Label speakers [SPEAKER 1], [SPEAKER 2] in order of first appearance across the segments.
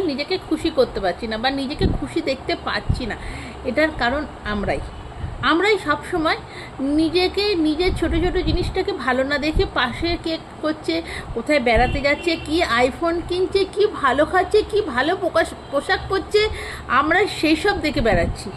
[SPEAKER 1] নিজেকে খুশি করতে পারছি না বা নিজেকে খুশি দেখতে পাচ্ছি না, এটার কারণ আমরাই সব সময় নিজেকে নিজের ছোটো ছোটো জিনিসটাকে ভালো না দেখে পাশে কে করছে, কোথায় বেড়াতে যাচ্ছে, কি আইফোন কিনছে, কি ভালো খাচ্ছে, কি ভালো পোশাক পরছে, আমরা সেই সব দেখে বেড়াচ্ছি।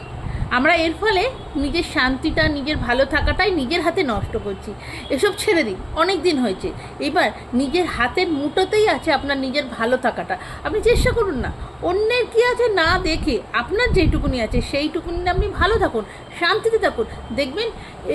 [SPEAKER 1] আমরা এর ফলে নিজের শান্তিটা, নিজের ভালো থাকাটাই নিজের হাতে নষ্ট করছি। এসব ছেড়ে দিন, অনেক দিন হয়েছে। এবার নিজের হাতের মুঠোতেই আছে আপনার নিজের ভালো থাকাটা। আপনি চেষ্টা করুন না, অন্যের কী আছে না দেখে আপনার যেইটুকুনি আছে সেইটুকুনি আপনি ভালো থাকুন, শান্তিতে থাকুন। দেখবেন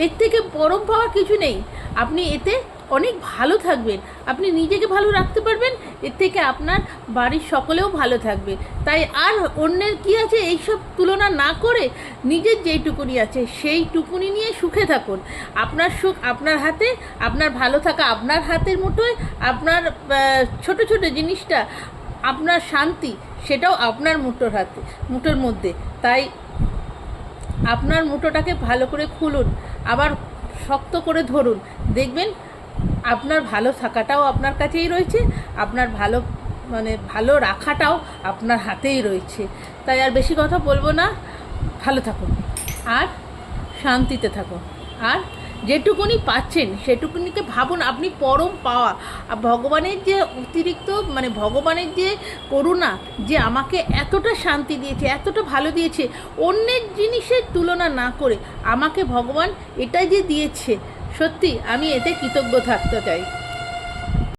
[SPEAKER 1] এর থেকে পরম পাওয়া কিছু নেই। আপনি এতে অনেক ভালো থাকবেন, আপনি নিজেকে ভালো রাখতে পারবেন, এর থেকে আপনার বাড়ির সকলেও ভালো থাকবে। তাই আর অন্যের কী আছে এইসব তুলনা না করে নিজের যেইটুকুনি আছে সেইটুকুনি নিয়ে সুখে থাকুন। আপনার সুখ আপনার হাতে, আপনার ভালো থাকা আপনার হাতের মুঠোয়, আপনার ছোট ছোট জিনিসটা, আপনার শান্তি সেটাও আপনার মুঠোর মধ্যে। তাই আপনার মুঠোটাকে ভালো করে খুলুন, আবার শক্ত করে ধরুন। দেখবেন আপনার ভালো থাকাটাও আপনার কাছেই রয়েছে, আপনার ভালো রাখাটাও আপনার হাতেই রয়েছে। তাই আর বেশি কথা বলবো না, ভালো থাকুন আর শান্তিতে থাকুন। আর যেটুকুনি পাচ্ছেন সেটুকুনিকে ভাবুন আপনি পরম পাওয়া। ভগবানের যে অতিরিক্ত ভগবানের যে করুণা, যে আমাকে এতটা শান্তি দিয়েছে, এতটা ভালো দিয়েছে, অন্যের জিনিসের তুলনা না করে আমাকে ভগবান এটা যে দিয়েছে, সত্যি আমি এতে কৃতজ্ঞ থাকতে চাই।